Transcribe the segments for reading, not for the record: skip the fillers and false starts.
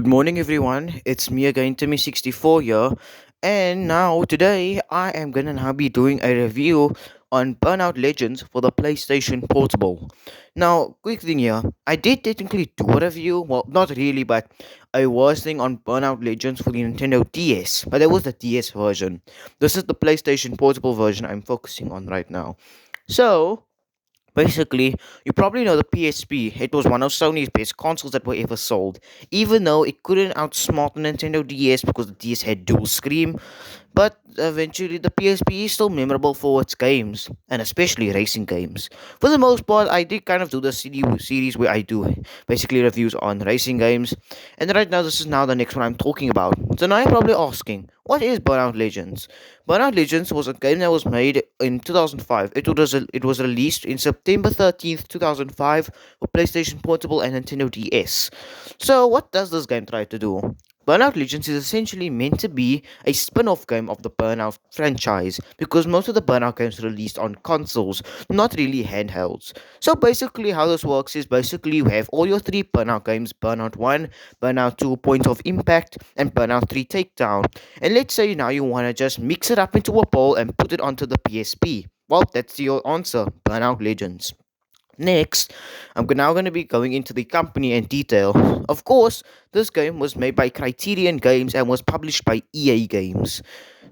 Good morning, everyone. It's me again, Timmy64 here. And now, today, I am gonna now be doing a review on Burnout Legends for the PlayStation Portable. Now, quick thing here, I did technically do a review, well, not really, but I was thing on Burnout Legends for the Nintendo DS, but that was the DS version. This is the PlayStation Portable version I'm focusing on right now. So, basically, you probably know the PSP. It was one of Sony's best consoles that were ever sold. Even though it couldn't outsmart the Nintendo DS because the DS had dual screen, but eventually the PSP is still memorable for its games, and especially racing games. For the most part, I did kind of do the series where I do basically reviews on racing games, and right now this is now the next one I'm talking about. So now you're probably asking, what is Burnout Legends? Burnout Legends was a game that was made in 2005. It was released in September 13th, 2005 for PlayStation Portable and Nintendo DS. So what does this game try to do? Burnout Legends is essentially meant to be a spin off game of the Burnout franchise because most of the Burnout games released on consoles, not really handhelds. So basically, how this works is basically you have all your three Burnout games: Burnout 1, Burnout 2, Point of Impact, and Burnout 3 Takedown. And let's say now you want to just mix it up into a bowl and put it onto the PSP. Well, that's your answer: Burnout Legends. Next, now going to be going into the company in detail. Of course, this game was made by Criterion Games and was published by EA Games.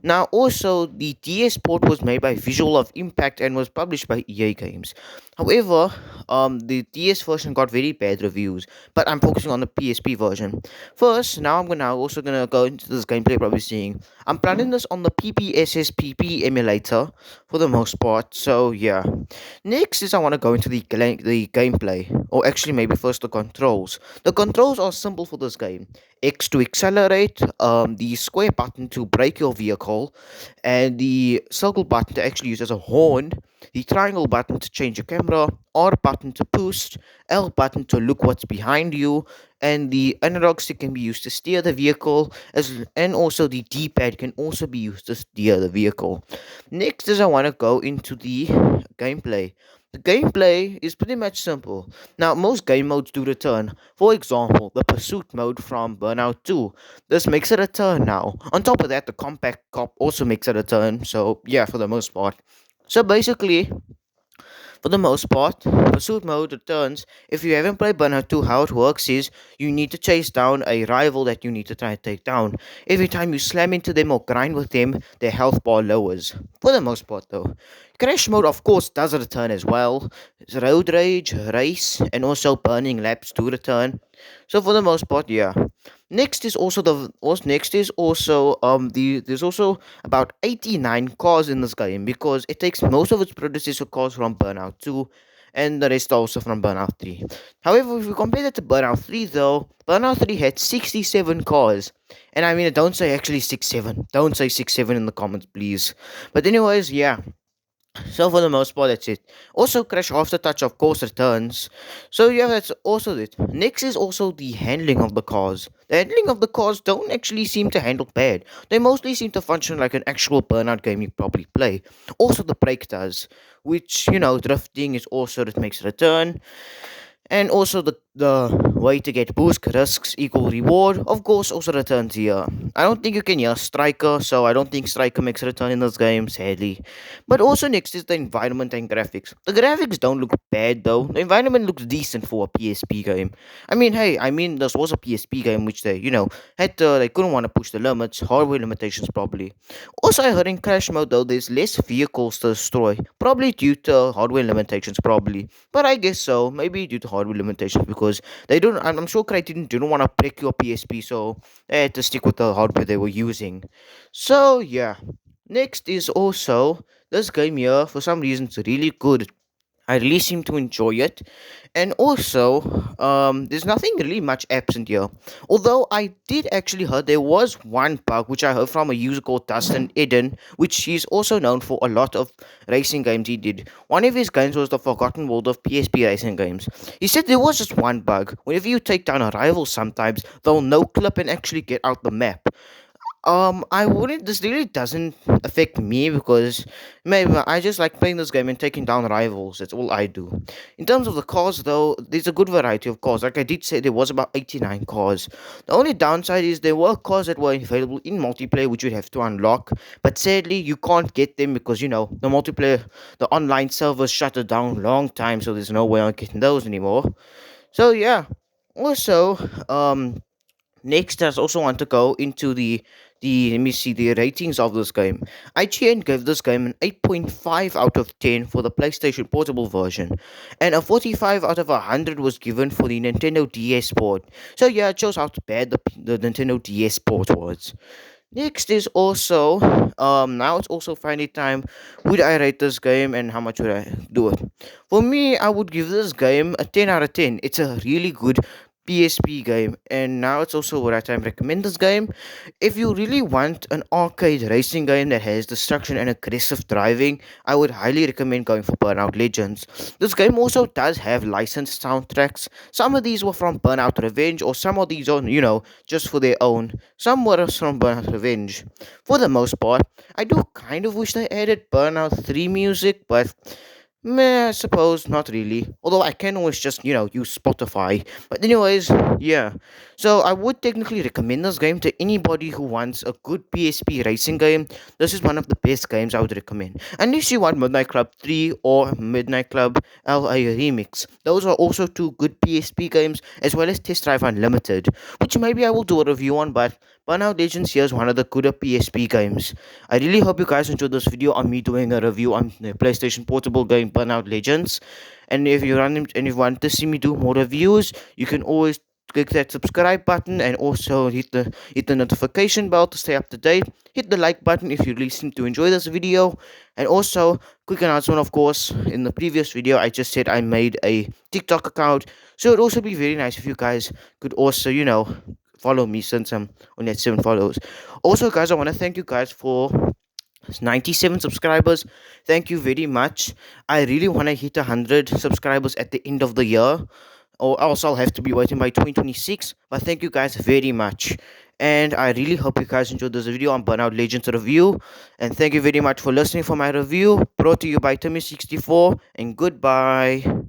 Now, also, the DS port was made by Visual of Impact and was published by EA Games. However, the DS version got very bad reviews, but I'm focusing on the PSP version. First, now also gonna go into this gameplay probably seeing. I'm planning this on the PPSSPP emulator for the most part, so yeah. Next is I want to go into the gameplay, or actually maybe first the controls. The controls are simple for this game. X to accelerate, the square button to brake your vehicle, and the circle button to actually use as a horn, the triangle button to change your camera, R button to boost, L button to look what's behind you, and the analog stick can be used to steer the vehicle, and also the D-pad can also be used to steer the vehicle. Next is I want to go into the gameplay. The gameplay is pretty much simple. Now, most game modes do return. For example, the pursuit mode from Burnout 2. This makes it a turn now. On top of that, the compact cop also makes it a turn. So, yeah, for the most part. So, basically, for the most part, pursuit mode returns. If you haven't played Burnout 2, how it works is you need to chase down a rival that you need to try and take down. Every time you slam into them or grind with them, their health bar lowers. For the most part, though. Crash mode, of course, does return as well. Road rage, race, and also burning laps do return. So for the most part, yeah. Next is also there's also about 89 cars in this game because it takes most of its predecessor cars from Burnout 2 and the rest also from Burnout 3. However, if we compare that to Burnout 3 though, Burnout 3 had 67 cars. And I mean, don't say actually 67. Don't say 67 in the comments, please. But anyways, yeah. So for the most part, that's it. Also, Crash After Touch, of course, returns. So yeah, that's also it. Next is also the handling of the cars. The handling of the cars don't actually seem to handle bad. They mostly seem to function like an actual Burnout game you probably play. Also, the brake does, which drifting is also that makes a return. And also the way to get boost risks equal reward, of course, also returns here. I don't think you can hear Striker, so I don't think Striker makes a return in this game, sadly. But also next is the environment and graphics. The graphics don't look bad though. The environment looks decent for a PSP game. I mean, hey, this was a PSP game which they couldn't want to push the limits, hardware limitations probably. Also, I heard in Crash mode though, there's less vehicles to destroy, probably due to hardware limitations, probably. But I guess so, maybe due to hardware limitations because they don't. I'm sure Criterion didn't want to break your PSP, so they had to stick with the hardware they were using. So yeah. Next is also this game here. For some reason, it's really good. I really seem to enjoy it. And also, there's nothing really much absent here. Although I did actually heard there was one bug which I heard from a user called Dustin Eden, which he's also known for a lot of racing games he did. One of his games was the Forgotten World of PSP racing games. He said there was just one bug. Whenever you take down a rival sometimes, they'll no clip and actually get out the map. I wouldn't. This really doesn't affect me because maybe I just like playing this game and taking down rivals. That's all I do. In terms of the cars, though, there's a good variety of cars. Like I did say, there was about 89 cars. The only downside is there were cars that were available in multiplayer, which you'd have to unlock. But sadly, you can't get them because the multiplayer, the online servers shut it down long time, so there's no way on getting those anymore. So yeah. Also, next, I also want to go into the let me see the ratings of this game. IGN gave this game an 8.5 out of 10 for the PlayStation Portable version, and a 45 out of 100 was given for the Nintendo DS port. So yeah, it shows how bad the Nintendo DS port was. Next is also now it's also finally time. Would I rate this game and how much would I do it? For me, I would give this game a 10 out of 10. It's a really good PSP game, and now it's also what I time recommend this game. If you really want an arcade racing game that has destruction and aggressive driving, I would highly recommend going for Burnout Legends. This game also does have licensed soundtracks. Some of these were from Burnout Revenge, or some of these are, just for their own. Some were from Burnout Revenge. For the most part, I do kind of wish they added Burnout 3 music, but meh, I suppose not really. Although I can always just, use Spotify. But anyways, yeah. So I would technically recommend this game to anybody who wants a good PSP racing game. This is one of the best games I would recommend. Unless you want Midnight Club 3 or Midnight Club LA Remix. Those are also two good PSP games, as well as Test Drive Unlimited, which maybe I will do a review on, but Burnout Legends here is one of the gooder PSP games. I really hope you guys enjoyed this video on me doing a review on the PlayStation Portable game Burnout Legends. And if you want to see me do more reviews, you can always click that subscribe button and also hit the notification bell to stay up to date. Hit the like button if you really seem to enjoy this video. And also, quick announcement, of course, in the previous video I just said I made a TikTok account. So it'd also be very nice if you guys could also, follow me since I'm only at 7 followers. Also, guys, I want to thank you guys for 97 subscribers. Thank you very much. I really want to hit 100 subscribers at the end of the year, or else I'll have to be waiting by 2026. But thank you guys very much. And I really hope you guys enjoyed this video on Burnout Legends review. And thank you very much for listening for my review. Brought to you by Timmy64. And goodbye.